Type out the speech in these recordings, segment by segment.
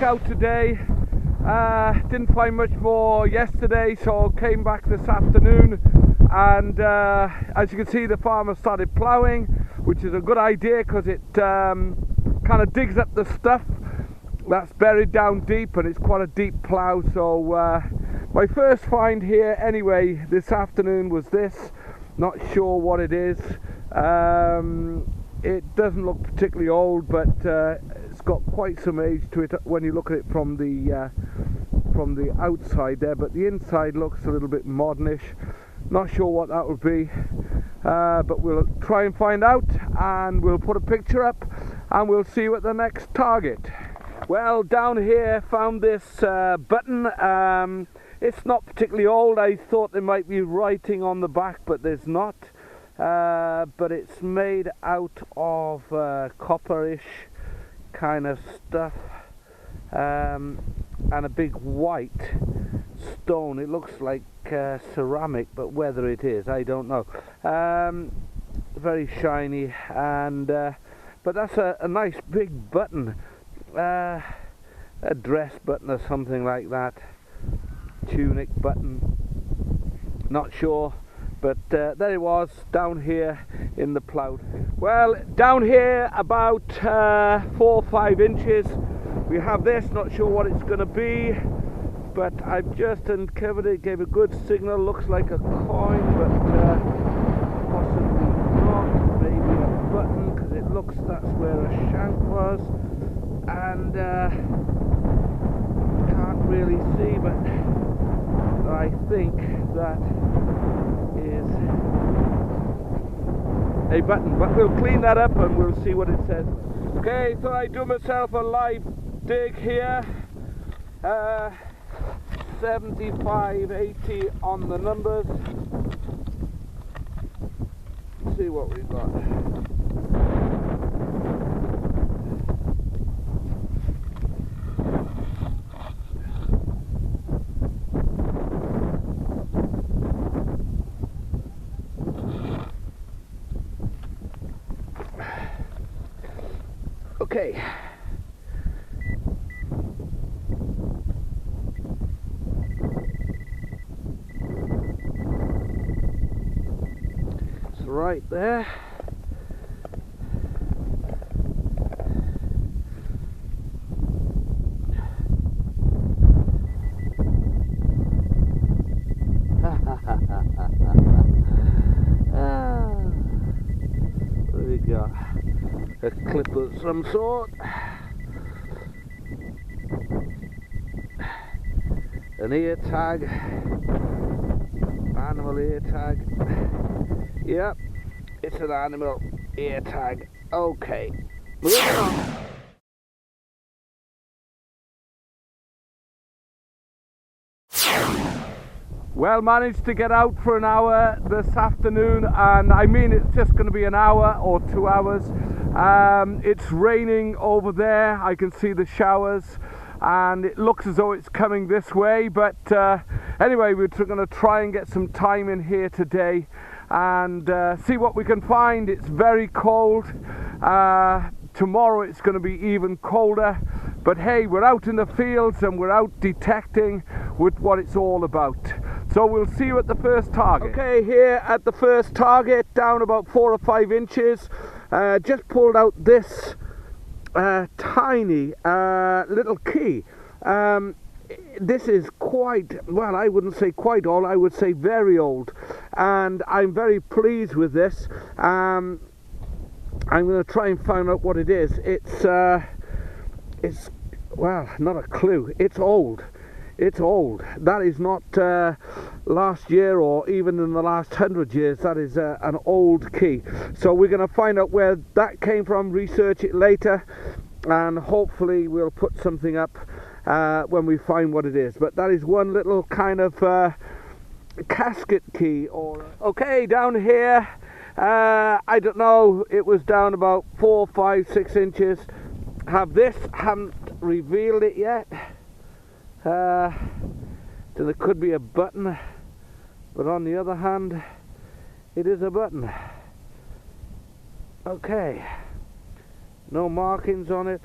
out today. Didn't find much more yesterday, so came back this afternoon, and as you can see, the farmer started ploughing, which is a good idea because it kind of digs up the stuff that's buried down deep, and it's quite a deep plough. So my first find here anyway this afternoon was this. Not sure what it is. It doesn't look particularly old, but it's got quite some age to it when you look at it from the outside there, but the inside looks a little bit modernish. Not sure what that would be, but we'll try and find out, and we'll put a picture up and we'll see you at the next target. Well, down here found this button. It's not particularly old. I thought there might be writing on the back, but there's not. But it's made out of copperish kind of stuff, and a big white stone. It looks like ceramic, but whether it is, I don't know. Very shiny, and but that's a nice big button, a dress button or something like that, tunic button, not sure. But there it was, down here in the plough. Well, down here about 4 or 5 inches, we have this. Not sure what it's going to be, but I've just uncovered it. Gave a good signal. Looks like a coin, but possibly not. Maybe a button, because it looks that's where a shank was, and can't really see, but I think that is a button, but we'll clean that up and we'll see what it says. Okay, so I do myself a live dig here, 75, 80 on the numbers. Let's see what we've got. Okay. It's right there. What have we got? A clip of some sort, an ear tag, animal ear tag. Yep, it's an animal ear tag. Okay, moving on. Well, managed to get out for an hour this afternoon, and I mean it's just going to be an hour or 2 hours. It's raining over there. I can see the showers, and it looks as though it's coming this way, but anyway, we're going to try and get some time in here today and see what we can find. It's very cold. Tomorrow it's going to be even colder, but hey, we're out in the fields and we're out detecting with what it's all about. So we'll see you at the first target. Okay, here at the first target, down about 4 or 5 inches. Just pulled out this tiny little key. This is quite, well, I wouldn't say quite old, I would say very old, and I'm very pleased with this. I'm going to try and find out what it is. It's well, not a clue. It's old. It's old. That is not last year or even in the last 100 years. That is an old key. So we're going to find out where that came from, research it later, and hopefully we'll put something up when we find what it is. But that is one little kind of casket key. Or okay, down here, I don't know, it was down about 4, 5, 6 inches. Have this, haven't revealed it yet. So there could be a button, but on the other hand, it is a button. Okay, no markings on it,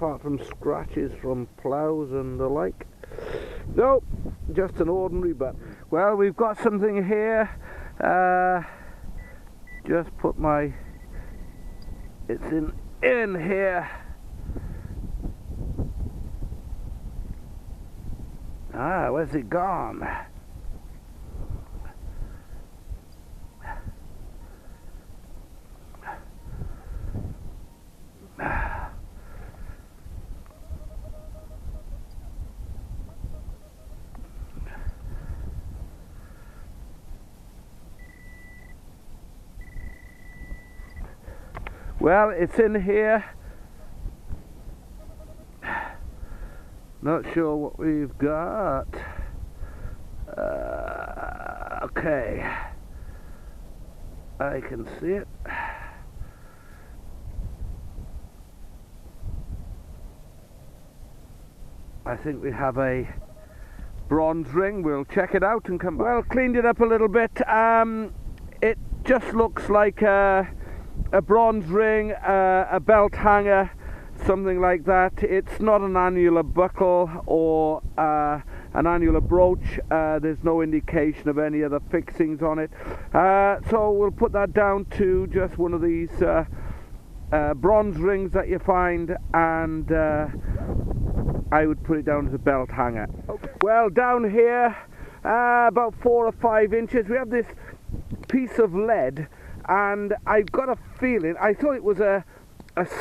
apart from scratches from ploughs and the like. No, just an ordinary button. Well, we've got something here. Just put my, it's in here. Ah, where's it gone? Well, it's in here. Not sure what we've got. Okay, I can see it. I think we have a bronze ring. We'll check it out and come back. Well, cleaned it up a little bit. It just looks like a bronze ring, a belt hanger, something like that. It's not an annular buckle or an annular brooch. There's no indication of any other fixings on it. So we'll put that down to just one of these bronze rings that you find, and I would put it down as a belt hanger. Okay. Well, down here, about 4 or 5 inches, we have this piece of lead, and I've got a feeling, I thought it was a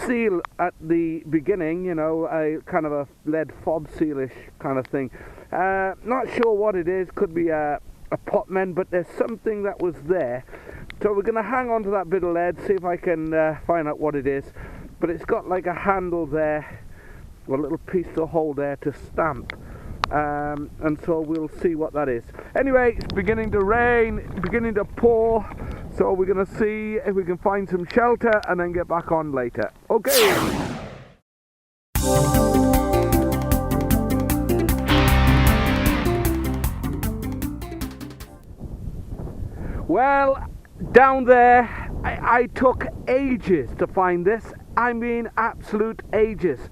seal at the beginning, you know, a kind of a lead fob sealish kind of thing. Not sure what it is, could be a potman, but there's something that was there. So we're going to hang on to that bit of lead, see if I can find out what it is. But it's got like a handle there, or a little piece to hold there to stamp. And so we'll see what that is. Anyway, it's beginning to rain, beginning to pour. So we're going to see if we can find some shelter and then get back on later. Okay. Well, down there, I took ages to find this. I mean, absolute ages.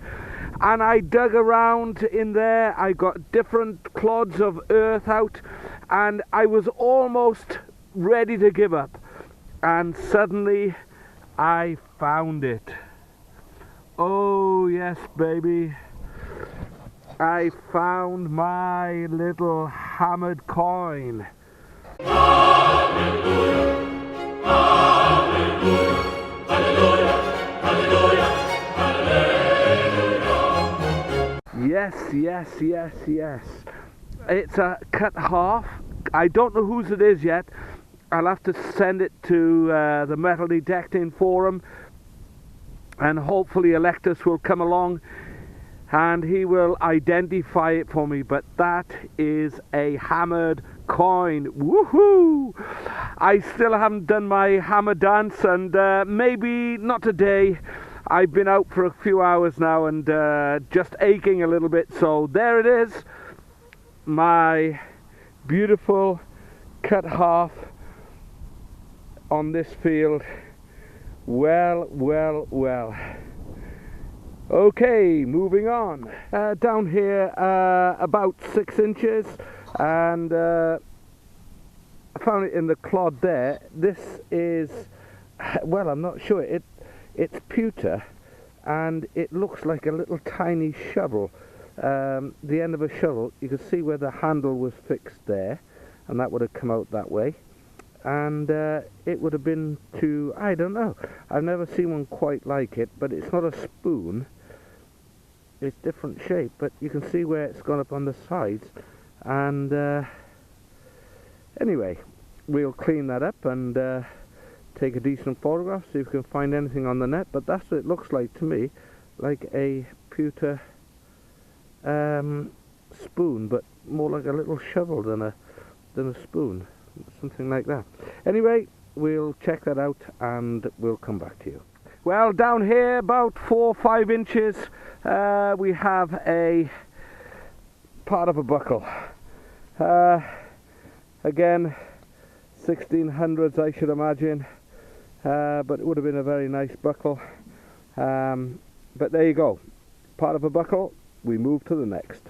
And I dug around in there. I got different clods of earth out, and I was almost ready to give up. And suddenly I found it. Oh yes, baby, I found my little hammered coin. Hallelujah, hallelujah, hallelujah, hallelujah, hallelujah. Yes, yes, yes, yes. It's a cut half. I don't know whose it is yet. I'll have to send it to the Metal Detecting Forum, and hopefully Electus will come along and he will identify it for me. But that is a hammered coin. Woohoo! I still haven't done my hammer dance, and maybe not today. I've been out for a few hours now and just aching a little bit. So there it is, my beautiful cut half on this field. Well, well, well. Okay, moving on. Down here, about 6 inches, and I found it in the clod there. This is, well, I'm not sure. It's pewter, and it looks like a little tiny shovel. The end of a shovel, you can see where the handle was fixed there, and that would have come out that way. And it would have been to, I don't know, I've never seen one quite like it, but it's not a spoon. It's different shape, but you can see where it's gone up on the sides. And anyway, we'll clean that up and take a decent photograph, see if we can find anything on the net. But that's what it looks like to me, like a pewter spoon, but more like a little shovel than a spoon, something like that. Anyway, we'll check that out and we'll come back to you. Well, down here about 4 or 5 inches, we have a part of a buckle. Again, 1600s I should imagine, but it would have been a very nice buckle. But there you go, part of a buckle, we move to the next.